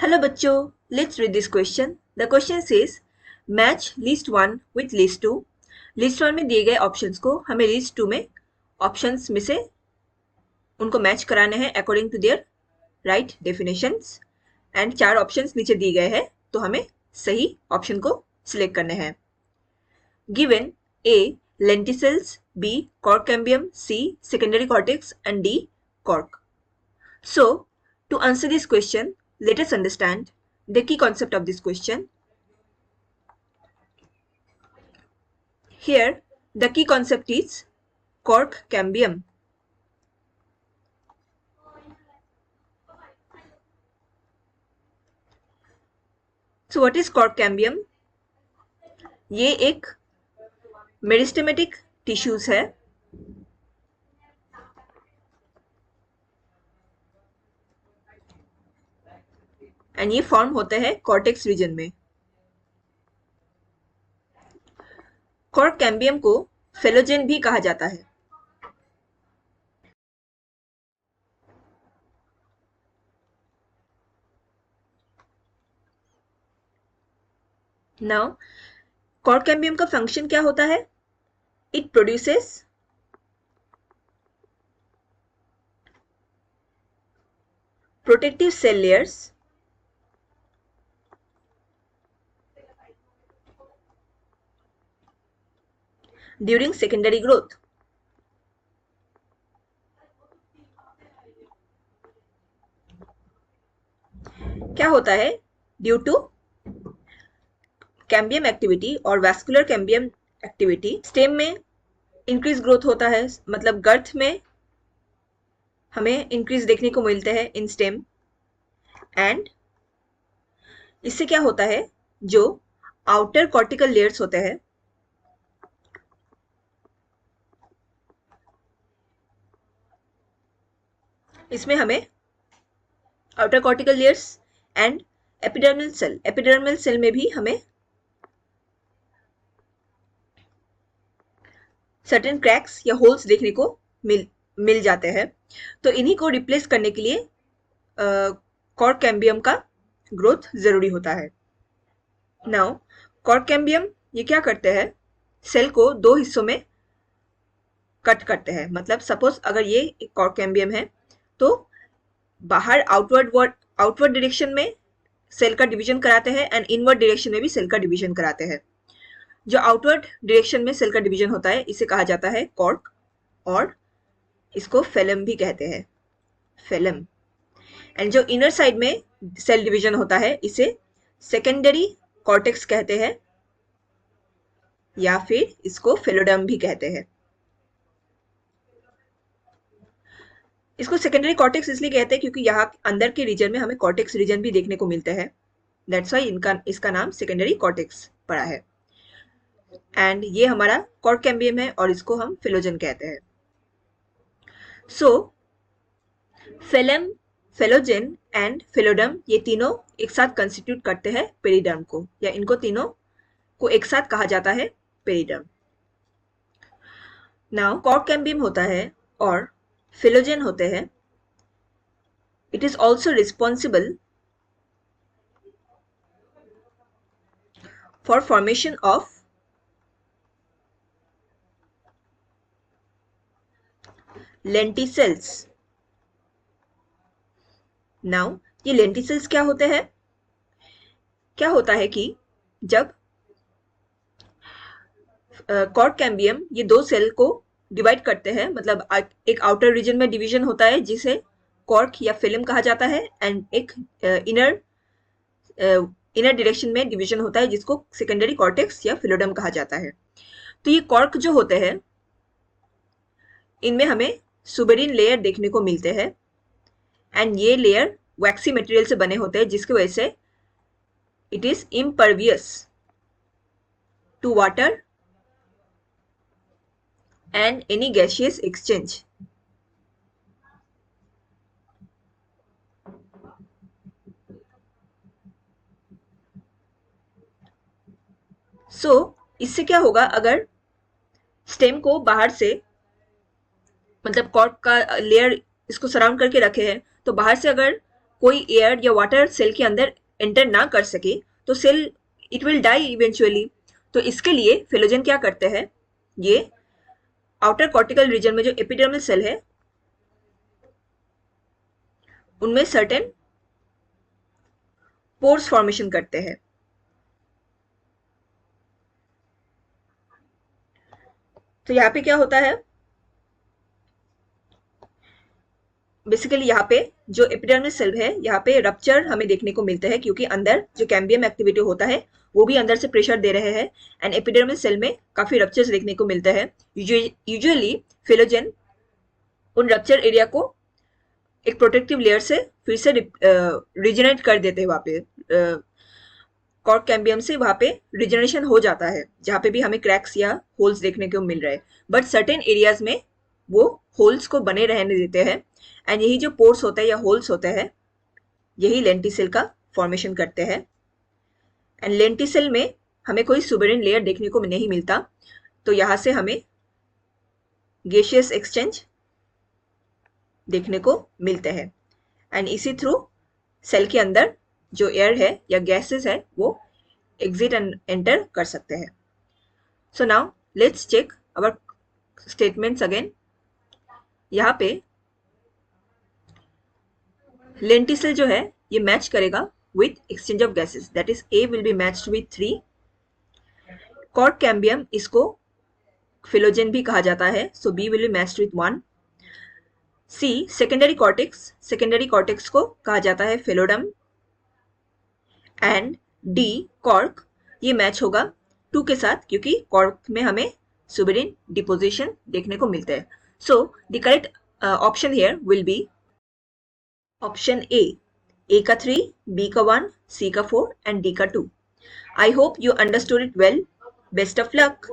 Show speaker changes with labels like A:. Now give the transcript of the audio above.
A: Hello बच्चों, let's read this question. The question says match list 1 with list 2. List 1 में दिए गए options को हमें list 2 में ऑप्शंस में से उनको मैच कराने हैं according to their right definitions and 4 options नीचे दिए गए हैं तो हमें सही ऑप्शन को सिलेक्ट करने हैं. Given A lenticels, B cork cambium, C secondary cortex and D cork. So to answer this question, let us understand the key concept of this question. Here, the key concept is cork cambium. So what is cork cambium? ये एक meristematic tissues है and ये form होते हैं cortex region में. Cork cambium को phellogen भी कहा जाता है. नाउ कॉर्क कैम्बियम का फंक्शन क्या होता है? It produces protective cell layers during secondary growth. क्या होता है? ड्यू टू कैम्बियम एक्टिविटी और वैस्कुलर कैम्बियम एक्टिविटी स्टेम में इंक्रीज ग्रोथ होता है, मतलब गर्थ में हमें इंक्रीज देखने को मिलते हैं इन स्टेम. एंड इससे क्या होता है? जो आउटर कॉर्टिकल लेयर्स होते हैं इसमें हमें outer cortical layers and epidermal cell में भी हमें सर्टेन क्रैक्स या होल्स देखने को मिल जाते हैं. तो इन्हीं को रिप्लेस करने के लिए कॉर्क कैम्बियम का ग्रोथ जरूरी होता है. नाउ कॉर्क कैम्बियम ये क्या करते हैं? सेल को 2 हिस्सों में कट करते हैं. मतलब सपोज अगर ये एक कॉर्क कैम्बियम है तो बाहर आउटवर्ड डायरेक्शन में सेल का डिवीजन कराते हैं एंड इनवर्ड डायरेक्शन में भी सेल का डिवीजन कराते हैं. जो आउटवर्ड डायरेक्शन में सेल का डिवीजन होता है इसे कहा जाता है कॉर्क और इसको फेलम भी कहते हैं, फेलम. एंड जो इनर साइड में सेल डिवीजन होता है इसे सेकेंडरी कॉर्टेक्स कहते हैं या फिर इसको फेलोडम भी कहते हैं. इसको सेकेंडरी कॉर्टेक्स इसलिए कहते हैं क्योंकि यहाँ अंदर के रीजन में हमें कॉर्टेक्स रीजन भी देखने को मिलते हैं. दैट्स वाई इसका नाम सेकेंडरी कॉर्टेक्स पड़ा है. एंड ये हमारा कॉर्क कैम्बियम है और इसको हम फेलोजन कहते हैं. सो फेलम, फेलोजेन एंड फेलोडम ये तीनों एक साथ कंस्टिट्यूट करते हैं पेरिडर्म को, या इनको तीनों को एक साथ कहा जाता है पेरिडर्म. नाउ कॉर्क कैम्बियम होता है और फेलोजेन होते हैं. It is also responsible for formation of lenticels. Now ये लेंटिसेल्स क्या होते हैं? क्या होता है कि जब कॉर्क कैम्बियम ये 2 सेल को डिवाइड करते हैं, मतलब एक आउटर रीजन में डिवीजन होता है जिसे कॉर्क या फिल्म कहा जाता है एंड एक इनर डायरेक्शन में डिवीजन होता है जिसको सेकेंडरी कॉर्टेक्स या फिलोडम कहा जाता है. तो ये कॉर्क जो होते हैं इनमें हमें सुबेरिन लेयर देखने को मिलते हैं एंड ये लेयर वैक्सी मटेरियल से बने होते हैं जिसकी वजह से it is impervious to water and any gaseous exchange. So इससे क्या होगा? अगर स्टेम को बाहर से, मतलब कॉर्क का लेयर इसको सराउंड करके रखे हैं, तो बाहर से अगर कोई एयर या वाटर सेल के अंदर एंटर ना कर सके तो cell it will die eventually. तो इसके लिए फिलोजन क्या करते हैं, ये आउटर कॉर्टिकल रीजन में जो एपिडर्मल सेल है उनमें सर्टेन पोर्स फॉर्मेशन करते हैं। तो यहाँ पे क्या होता है, बेसिकली यहाँ पे जो एपिडर्मल सेल है यहाँ पे रप्चर हमें देखने को मिलता है, क्योंकि अंदर जो कैम्बियम एक्टिविटी होता है वो भी अंदर से प्रेशर दे रहे हैं एंड एपिडर्मल सेल में काफी रप्चर्स देखने को मिलता है। यूजुअली फिलोजन उन रप्चर एरिया को एक प्रोटेक्टिव लेयर से फिर से रिजनरेट कर देते हैं। वहाँ पे कॉर्क कैम्बियम से वहाँ पे रिजनरेशन हो जाता है जहाँ पे भी हमें क्रैक्स या होल्स देखने को मिल रहे हैं, बट सर्टेन एरियाज में वो होल्स को बने रहने देते हैं एंड यही जो पोर्स होता है या होल्स होते हैं यही लेंटिसेल का फॉर्मेशन करते हैं। एंड लेंटिसेल में हमें कोई सुबेरिन लेयर देखने को नहीं मिलता, तो यहाँ से हमें गैसियस एक्सचेंज देखने को मिलते हैं एंड इसी थ्रू सेल के अंदर जो एयर है या गैसेस है वो एग्जिट एंड एंटर कर सकते हैं। So now let's check our statements again. यहाँ पे लेंटिसेल जो है ये मैच करेगा with exchange of gases, that is A will be matched with 3। Cork cambium इसको फिलोजन भी कहा जाता है, so B will be matched with 1। C secondary cortex को कहा जाता है फेलोडम एंड डी कॉर्क ये मैच होगा 2 के साथ, क्योंकि कॉर्क में हमें सुबेरिन डिपोजिशन देखने को मिलता है। So the correct option here will be option A का 3, बी का 1, सी का 4 एंड डी का 2। I hope you understood it well. Best of luck.